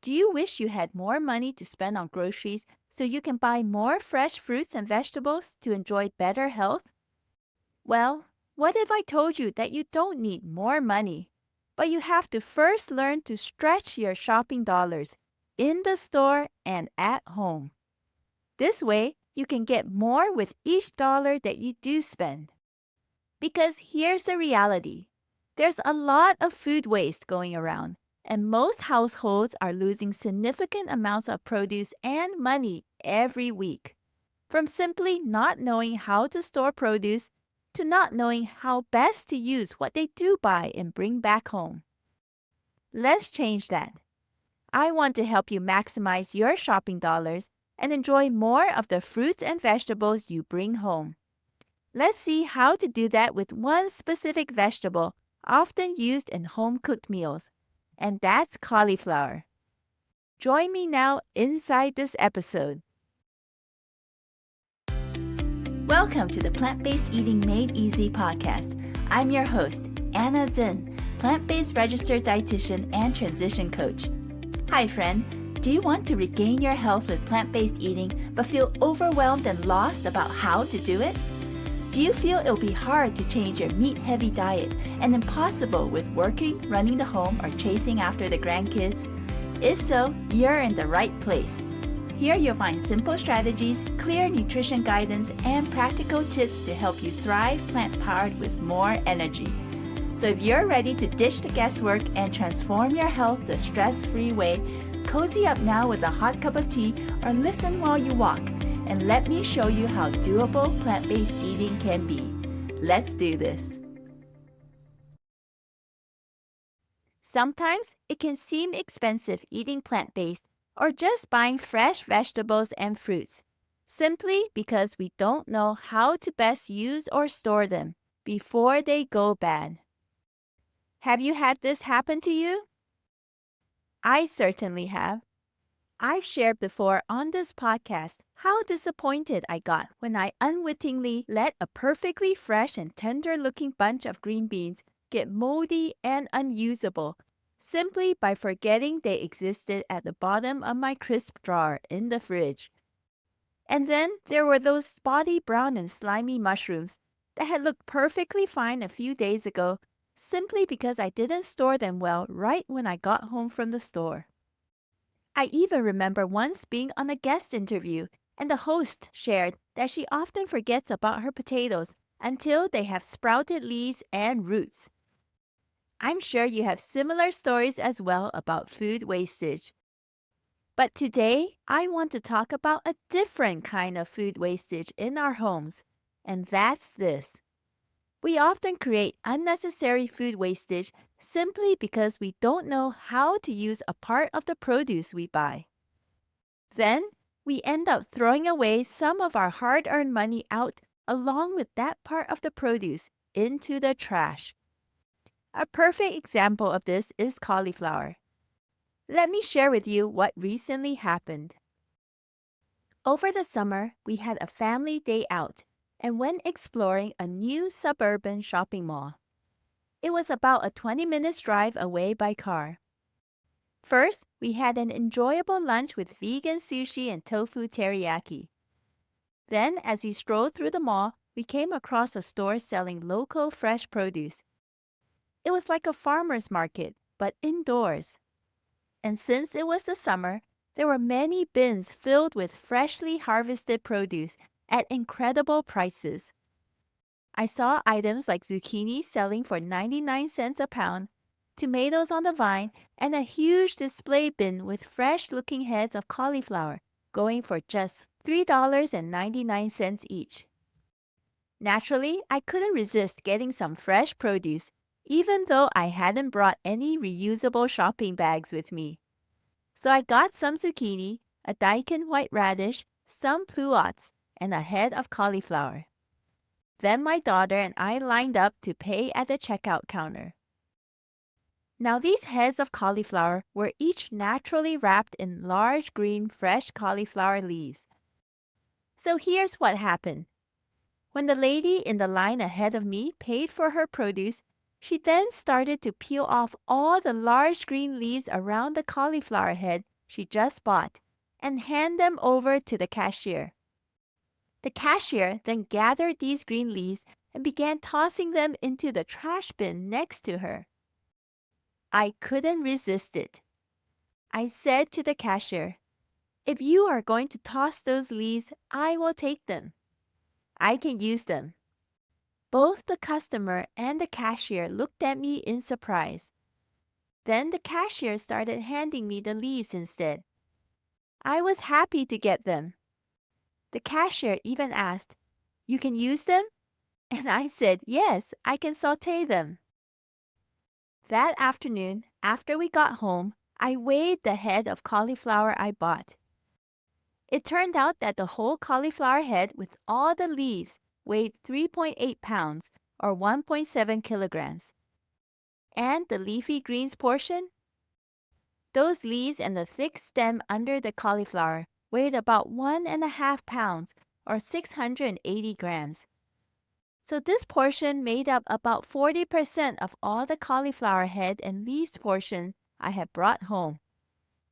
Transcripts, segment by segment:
Do you wish you had more money to spend on groceries so you can buy more fresh fruits and vegetables to enjoy better health? Well, what if I told you that you don't need more money, but you have to first learn to stretch your shopping dollars in the store and at home? This way, you can get more with each dollar that you do spend. Because here's the reality. There's a lot of food waste going around, and most households are losing significant amounts of produce and money every week. From simply not knowing how to store produce to not knowing how best to use what they do buy and bring back home. Let's change that. I want to help you maximize your shopping dollars and enjoy more of the fruits and vegetables you bring home. Let's see how to do that with one specific vegetable often used in home-cooked meals, and that's cauliflower. Join me now inside this episode. Welcome to the Plant-Based Eating Made Easy podcast. I'm your host, Anna Zinn, plant-based registered dietitian and transition coach. Hi friend, do you want to regain your health with plant-based eating but feel overwhelmed and lost about how to do it? Do you feel it'll be hard to change your meat-heavy diet and impossible with working, running the home, or chasing after the grandkids? If so, you're in the right place. Here you'll find simple strategies, clear nutrition guidance, and practical tips to help you thrive plant-powered with more energy. So if you're ready to ditch the guesswork and transform your health the stress-free way, cozy up now with a hot cup of tea or listen while you walk, and let me show you how doable plant-based eating can be. Let's do this. Sometimes it can seem expensive eating plant-based or just buying fresh vegetables and fruits, simply because we don't know how to best use or store them before they go bad. Have you had this happen to you? I certainly have. I've shared before on this podcast how disappointed I got when I unwittingly let a perfectly fresh and tender-looking bunch of green beans get moldy and unusable simply by forgetting they existed at the bottom of my crisp drawer in the fridge. And then there were those spotty brown and slimy mushrooms that had looked perfectly fine a few days ago simply because I didn't store them well right when I got home from the store. I even remember once being on a guest interview and the host shared that she often forgets about her potatoes until they have sprouted leaves and roots. I'm sure you have similar stories as well about food wastage. But today, I want to talk about a different kind of food wastage in our homes, and that's this. We often create unnecessary food wastage simply because we don't know how to use a part of the produce we buy. Then, we end up throwing away some of our hard-earned money out along with that part of the produce into the trash. A perfect example of this is cauliflower. Let me share with you what recently happened. Over the summer, we had a family day out and went exploring a new suburban shopping mall. It was about a 20-minute drive away by car. First, we had an enjoyable lunch with vegan sushi and tofu teriyaki. Then, as we strolled through the mall, we came across a store selling local fresh produce. It was like a farmer's market, but indoors. And since it was the summer, there were many bins filled with freshly harvested produce at incredible prices. I saw items like zucchini selling for 99 cents a pound, tomatoes on the vine, and a huge display bin with fresh-looking heads of cauliflower going for just $3.99 each. Naturally, I couldn't resist getting some fresh produce, even though I hadn't brought any reusable shopping bags with me. So I got some zucchini, a daikon white radish, some pluots, and a head of cauliflower. Then my daughter and I lined up to pay at the checkout counter. Now these heads of cauliflower were each naturally wrapped in large green fresh cauliflower leaves. So here's what happened. When the lady in the line ahead of me paid for her produce, she then started to peel off all the large green leaves around the cauliflower head she just bought and hand them over to the cashier. The cashier then gathered these green leaves and began tossing them into the trash bin next to her. I couldn't resist it. I said to the cashier, "If you are going to toss those leaves, I will take them. I can use them." Both the customer and the cashier looked at me in surprise. Then the cashier started handing me the leaves instead. I was happy to get them. The cashier even asked, "You can use them?" And I said, "Yes, I can sauté them." That afternoon, after we got home, I weighed the head of cauliflower I bought. It turned out that the whole cauliflower head with all the leaves weighed 3.8 pounds or 1.7 kilograms. And the leafy greens portion? Those leaves and the thick stem under the cauliflower weighed about 1.5 pounds or 680 grams. So this portion made up about 40% of all the cauliflower head and leaves portion I had brought home.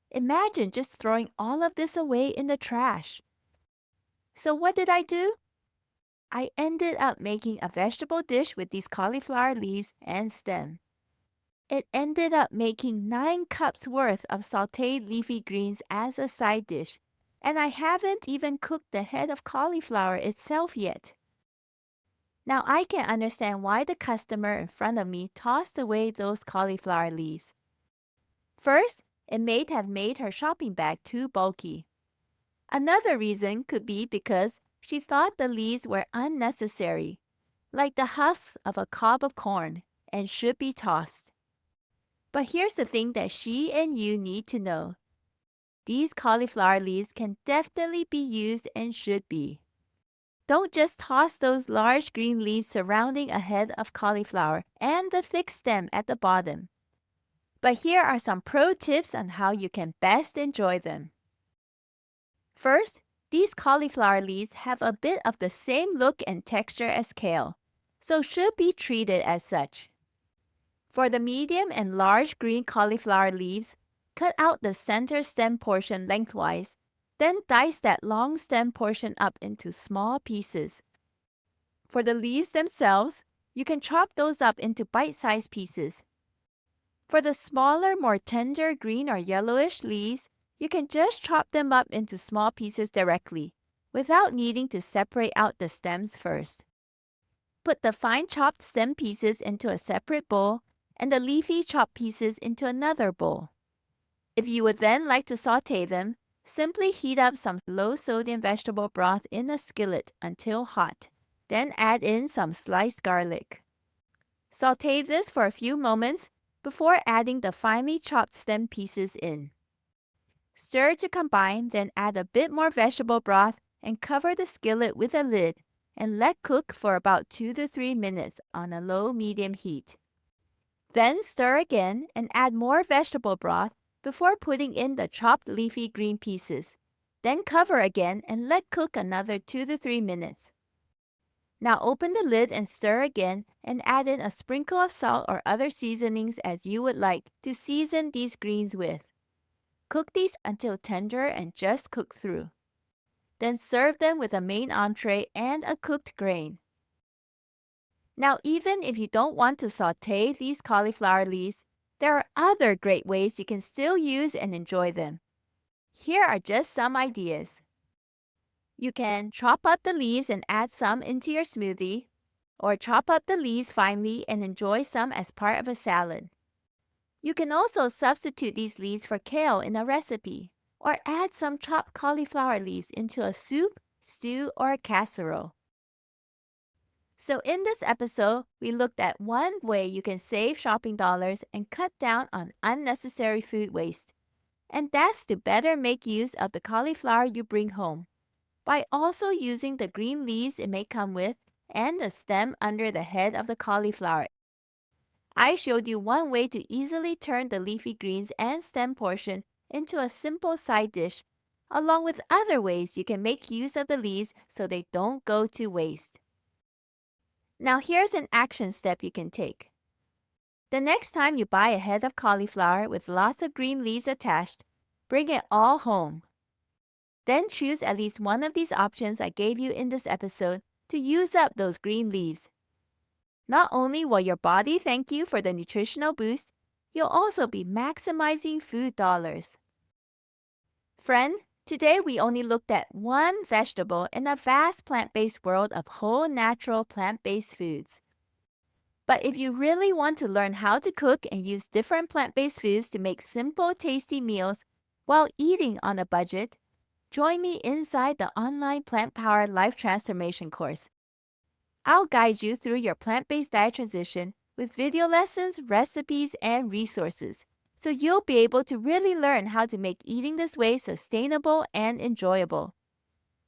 Imagine just throwing all of this away in the trash. So what did I do? I ended up making a vegetable dish with these cauliflower leaves and stem. It ended up making 9 cups worth of sautéed leafy greens as a side dish, and I haven't even cooked the head of cauliflower itself yet. Now I can understand why the customer in front of me tossed away those cauliflower leaves. First, it may have made her shopping bag too bulky. Another reason could be because she thought the leaves were unnecessary, like the husks of a cob of corn, and should be tossed. But here's the thing that she and you need to know. These cauliflower leaves can definitely be used and should be. Don't just toss those large green leaves surrounding a head of cauliflower and the thick stem at the bottom. But here are some pro tips on how you can best enjoy them. First, these cauliflower leaves have a bit of the same look and texture as kale, so should be treated as such. For the medium and large green cauliflower leaves, cut out the center stem portion lengthwise, then dice that long stem portion up into small pieces. For the leaves themselves, you can chop those up into bite-sized pieces. For the smaller, more tender green or yellowish leaves, you can just chop them up into small pieces directly, without needing to separate out the stems first. Put the fine chopped stem pieces into a separate bowl and the leafy chopped pieces into another bowl. If you would then like to sauté them, simply heat up some low-sodium vegetable broth in a skillet until hot. Then add in some sliced garlic. Sauté this for a few moments before adding the finely chopped stem pieces in. Stir to combine, then add a bit more vegetable broth and cover the skillet with a lid and let cook for about 2 to 3 minutes on a low-medium heat. Then stir again and add more vegetable broth before putting in the chopped leafy green pieces. Then cover again and let cook another 2 to 3 minutes. Now open the lid and stir again and add in a sprinkle of salt or other seasonings as you would like to season these greens with. Cook these until tender and just cook through. Then serve them with a main entree and a cooked grain. Now even if you don't want to sauté these cauliflower leaves, there are other great ways you can still use and enjoy them. Here are just some ideas. You can chop up the leaves and add some into your smoothie, or chop up the leaves finely and enjoy some as part of a salad. You can also substitute these leaves for kale in a recipe, or add some chopped cauliflower leaves into a soup, stew, or a casserole. So in this episode, we looked at one way you can save shopping dollars and cut down on unnecessary food waste. And that's to better make use of the cauliflower you bring home, by also using the green leaves it may come with and the stem under the head of the cauliflower. I showed you one way to easily turn the leafy greens and stem portion into a simple side dish, along with other ways you can make use of the leaves so they don't go to waste. Now here's an action step you can take. The next time you buy a head of cauliflower with lots of green leaves attached, Bring it all home. Then choose at least one of these options I gave you in this episode to use up those green leaves. Not only will your body thank you for the nutritional boost, you'll also be maximizing food dollars. Friend, today we only looked at one vegetable in a vast plant-based world of whole natural plant-based foods. But if you really want to learn how to cook and use different plant-based foods to make simple, tasty meals while eating on a budget, join me inside the online plant-powered life transformation course. I'll guide you through your plant-based diet transition with video lessons, recipes, and resources, so you'll be able to really learn how to make eating this way sustainable and enjoyable.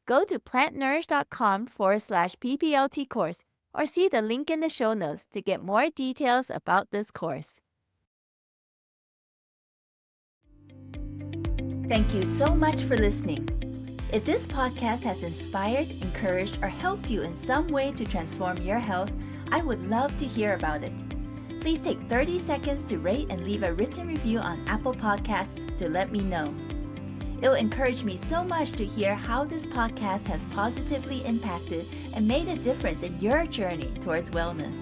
Go to plantnourish.com/PPLT course or see the link in the show notes to get more details about this course. Thank you so much for listening. If this podcast has inspired, encouraged, or helped you in some way to transform your health, I would love to hear about it. Please take 30 seconds to rate and leave a written review on Apple Podcasts to let me know. It will encourage me so much to hear how this podcast has positively impacted and made a difference in your journey towards wellness.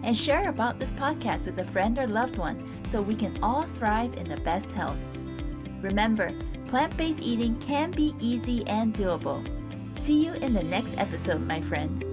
And share about this podcast with a friend or loved one so we can all thrive in the best health. Remember, plant-based eating can be easy and doable. See you in the next episode, my friend.